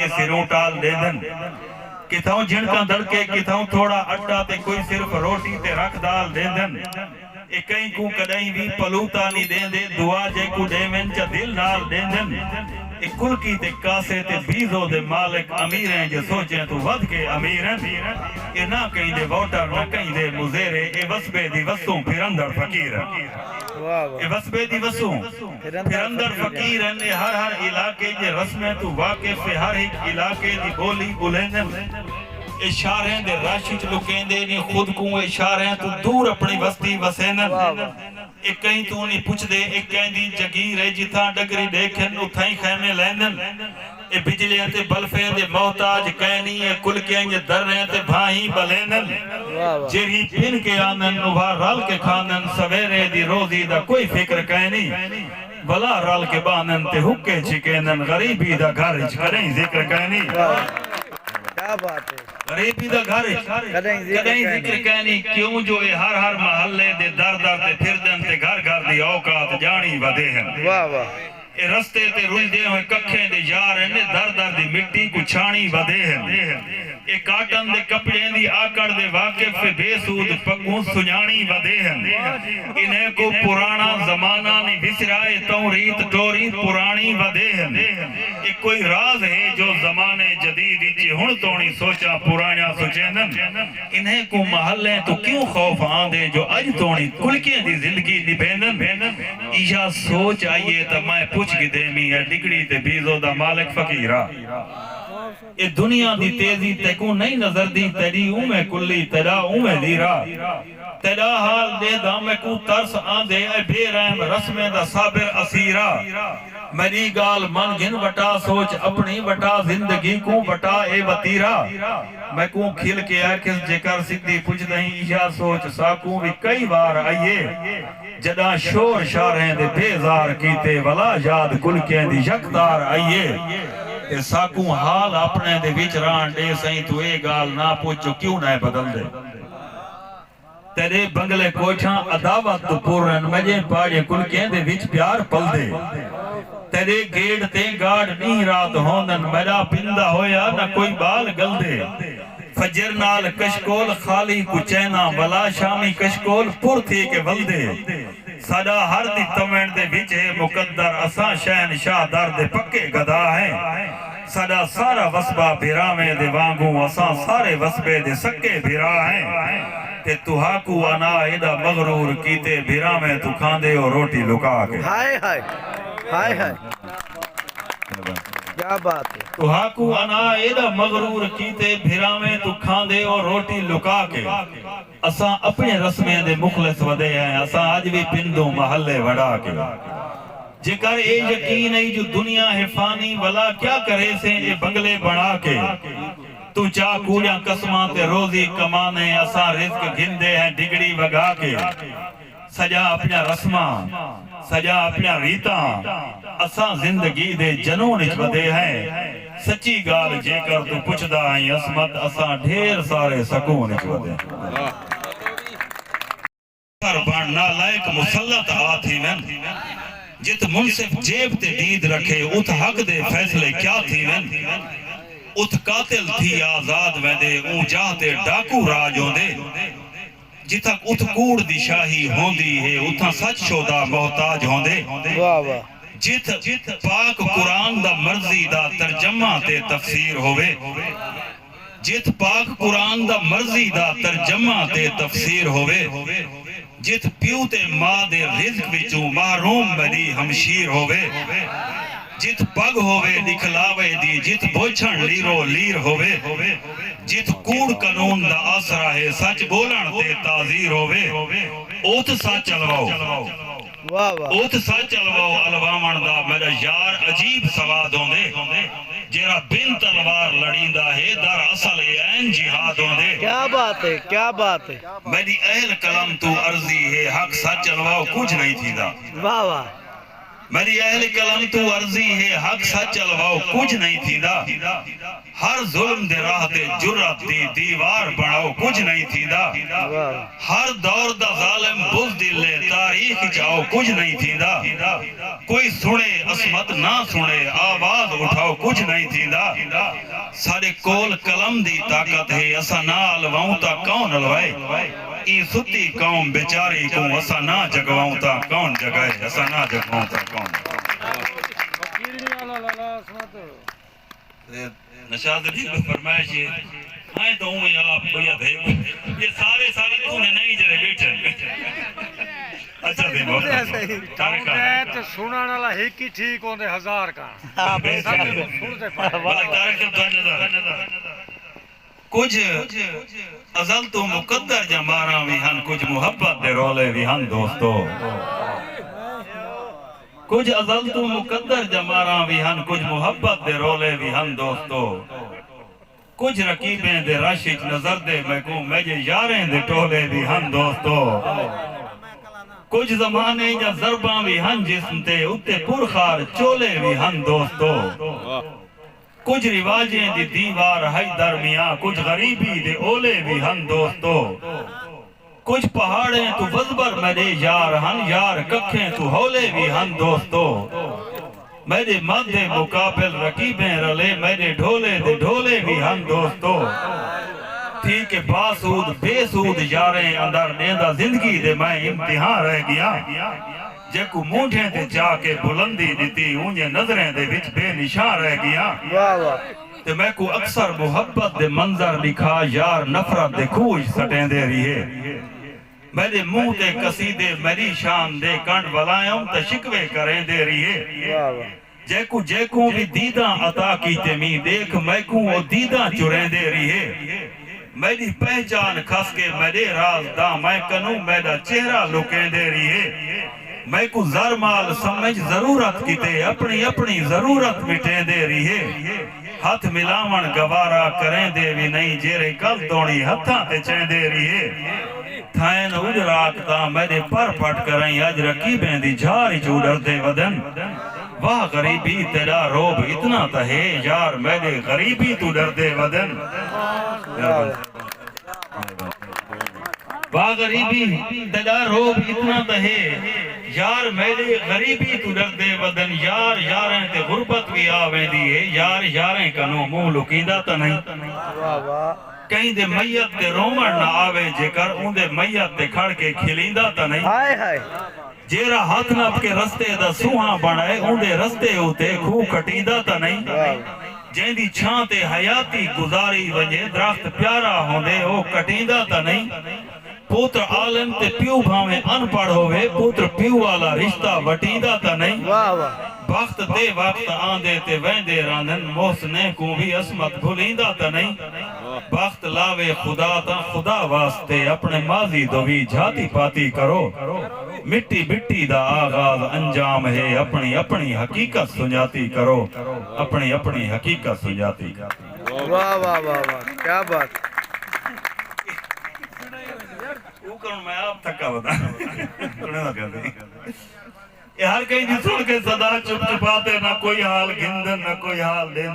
दे सिरों टाल दे दन किथां झिणका दड़के किथां थोड़ा अट्टा ते कोई सिर्फ रोटी ते रख दाल दे दन ए कई को कदई भी पलूता नहीं देंदे दुआ जे को देवन च दिल नाल देंदन ए कुलकी ते कासे ते बीजो दे मालिक अमीर हैं जो सोचे तू वध के अमीर हैं ए ना कहीं दे वोटर ना कहीं दे मुजेरे ए वसबे दी वसू फिर अंदर फकीर ए वसबे दी वसू फिर अंदर फकीर हैं हर इलाके जे रस्में तू वाकिफ हर एक इलाके दी बोली बुलेंदन इशारे दे राशि च लुकेंदे ने खुद को इशारे तू दूर अपनी बस्ती वसेनन एक कहीं तू नहीं पुछदे एक कहंदी जगीर है जिथा डगरी देखन उथा ही खैमे लैंदन ए बिजली ते बल्फे दे मोहताज कहनी है कुल के दर्रे ते भाई बलेनन जेरी पिन के आनन उभा रल के खानन सवेरे दी रोजी दा कोई फिक्र कहनी भला रल के बानन ते हुक्के छिकेनन गरीबी दा घर च करें जिक्र कहनी क्या बात है गरीबी दा घर कदई जिक्र कहनी क्यों जो ये हर महल्ले दे दर दर ते फिरदन ते घर घर दी औकात जानी वदे हैं वाह वाह ए रस्ते ते रुलदे होए कखे दे यार ने दर दर दी मिट्टी को छाणी वदे हैं ए काटन दे कपड़े दी आकड़ दे वाकिफ बेसूद पगू सुजानी वदे हैं इन्हें को पुराना जमाना नहीं विसराए तो रीत टोरी पुरानी वदे हैं ए कोई राज है जो जमाने जदीद च हुन तोणी सोचा पुराना सुचेनन इन्हें को महल्ले तो क्यों खौफ आंदे जो अज तोणी कुलके दी जिंदगी निभेनन इया सोच आइए त मैं पूछ के देमी है डिगड़ी ते बीजो दा मालिक फकीरा ए दुनिया दी तेजी ते को नहीं नजर दी तेरी उमे कुल्ली तेरा उमे लीरा तेरा हाल दे दामे को तरस आंदे ए बेरहम रस्मे दा साबिर असीरा मेरी गाल मन गिन वटा सोच अपनी वटा जिंदगी को वटा ए वतीरा मैं को खिल के आखिस जेकर सिद्धि पुछ नहीं इया सोच साकू भी कई बार आइए जदा शोर शारें दे बेजार कीते वला याद कुल के दी यकदार आइए ते साकू हाल अपने दे विच रान दे सही तू ए गाल ना पूछो क्यों ना बदल दे तेरे बंगले कोठा अदावत तो पूरन मजे पाड़े कुल के दे विच प्यार पल दे तेरे गेड़ ते गाड़ नहीं रात होंदन मेरा पिंदा होया ना कोई बाल गल दे फजर नाल कशकोल खाली कुचैना वला शामी कशकोल पुर थी के वलदे साडा हर दी तमण दे विच है मुकद्दर असा शहनशाह दर दे पक्के गदा है साडा सारा वसबा भिरावे दे वांगू असा सारे वसबे दे सक्के भिरा है ते तुहाकू अना एदा मगरूर कीते भिरावे तू खांदे ओ रोटी लुका के हाय हाय हाय हाय क्या बात है तुहाकू अना एदा मगरूर कीते भिरावे तू खांदे और रोटी लुका के असा अपने रस्मे दे मुखलिस वदे हैं असा आज भी पिंडों महल्ले वड़ा के जेकर ए यकीन है जो दुनिया है फानी भला क्या करे से ये बंगले बना के तू चा कूड़ा कसमा ते रोजी कमाने असा रिज्क गिंदे हैं डिगड़ी वगा के सजा अपना रस्मा सजा अपना रीता असा जिंदगी दे जनून च वदे हैं सच्ची गाल जेकर तू पुछदा है असमत असा ढेर सारे सकून च वदे कर बन नालायक मुसल्लत आथी नन जित मुनसिफ जेब ते दीद रखे उत हक दे फैसले क्या थी नन उत कातिल थी आजाद वेंदे ऊ जाते डाकू राज होंदे जिथा उत कूड़ दी शाही होंदी है उथा सच शोदा मोहताज होंदे वाह वाह जित पाक कुरान दा मर्जी दा तर्जमा ते तफसीर होवे जित पाक कुरान दा मर्जी दा तर्जमा ते तफसीर होवे जित प्यू ते मां दे रिज़्क विचों महरूम बदी हमशीर होवे जित पग होवे दिखलावे दी जित बोछण लीरो लीर होवे जित कूड़ कानून दा आसरा है सच बोलण ते ताजीर होवे ओत सच चलवाओ वाह वाह ओत सच चलवाओ अलवावण दा मेरा यार अजीब सवाद होंदे जेरा बिन तलवार लड़ींदा है दर असल ऐन जिहाद होंदे क्या बात है मेरी अहल कलम तू अर्जी है हक सच चलवाओ कुछ नहीं थीदा वाह वाह मेरी अहल कलम तू अर्जी है हक सच चलवाओ कुछ नहीं थीदा हर जुल्म दे राह ते जुर्रत दी दीवार बनाओ कुछ नहीं थीदा हर दौर दा जालिम बुज़दिल ले तारीख जाओ कुछ नहीं थीदा कोई सुने असमत ना सुने आवाज उठाओ कुछ नहीं थीदा सारे कोल कलम दी ताकत है असा ना अलवाऊं ता कौन अलवाए ई सुती कौम बेचारी को असा ना जगवाऊं ता कौन जगाए असा ना जगवाऊं ता कौन नशाद जी को फरमाइश है हां तो हूं आप भैया थे ये सारे तूने नहीं जरे बैठे अच्छा दे बहुत तो सुनने वाला एक ही ठीक होंदे हजार का हां सुनते कुछ अज़ल तो मुकद्दर जमारा भी हन कुछ मोहब्बत दे रोले भी हन दोस्तों कुछ अज़ल तो मुकद्दर जमारा भी हन कुछ मोहब्बत दे रोले भी हन दोस्तों कुछ रकीबें दे रश इच नजर दे मैकू मेजे यारें दे टोले भी हन दोस्तों कुछ जमाने या ज़रबा भी हन जिस्म ते उत्ते पुरखार चोले भी हन दोस्तों कुछ रिवाजें दी दीवार है दरमिया कुछ गरीबी दे ओले भी हन दोस्तों कुछ पहाड़े तू वज़बर मेरे यार हन यार कखें तू होले भी हन दोस्तों मेरे मध्य मुकाबिल रकीबें रले मेरे ढोले दे ढोले भी हन दोस्तों ठीक है बासूद बेसूद यारें अंदर नेंदा जिंदगी दे मैं इम्तिहान रह गया जेकू मूंढे ते जाके बुलंदी दिती उन्हें नजरें दे विच बेनिशान रह गया वाह वाह ते मैं को अक्सर मोहब्बत दे मंजर लिखा यार नफरत दे खूज सटेंदे रहिए मेरे मुंह ते कसीदे मेरी शान दे कंड वलायों ते शिकवे करेंदे रहिए वाह वाह जेकू भी दीदा अता कीते मी देख मैकू ओ दीदा चुरेंदे रहिए मेरी पहचान खस के मेरे राज दा मैं कनू मेरा चेहरा लुकेंदे रहिए मैं को जर माल समझ जरूरत किते अपनी अपनी जरूरत मिटे दे रहिए हाथ मिलावन गवारा करें दे भी नहीं जेरे कल तोड़ी हथा ते चेंदे रहिए थायन उजराकता मेरे पर पट करें अज रकीबें दी झारी चूडर दे वदन वाह गरीबी तेरा रोब इतना तो है यार मेरे गरीबी तू डर दे वदन वाह गरीबी तेरा रोब इतना तो है यार मेरे गरीबी तू डर दे वदन यार यारें ते गुरबत भी आवेंदी है यार यारें कनो मुंह लुकींदा तो नहीं वाह वाह कहीं दे मैयत ते रोमण ना आवे जेकर उंदे मैयत ते खड़ के खिलींदा तो नहीं हाय हाय जेरा हाथ नप के रस्ते दा सुहा बनाए उंदे रस्ते उते खूह कटींदा तो नहीं जेंदी छां ते हयाती गुजारी वजे दरख्त प्यारा होंदे ओ कटींदा तो नहीं पुत्र आलम ते प्यू भावे अनपढ़ होवे पुत्र प्यू वाला रिश्ता वटींदा तो नहीं वाह वाह वक्त दे वक्त आंदे ते वेंदे रानन मोहसने को भी असमत भुलींदा तो नहीं वक्त लावे खुदा ता खुदा वास्ते अपने माजी दो भी जाती पाती करो मिट्टी मिट्टी दा आगाज अंजाम है अपनी अपनी हकीकत सुझाती करो अपनी अपनी हकीकत सुझाती वाह वाह वाह वाह क्या बात मैं आप थका बता ये हर कहीं जी सुन के सदा चुप चुपाते ना कोई हाल गिंदन ना कोई हाल देन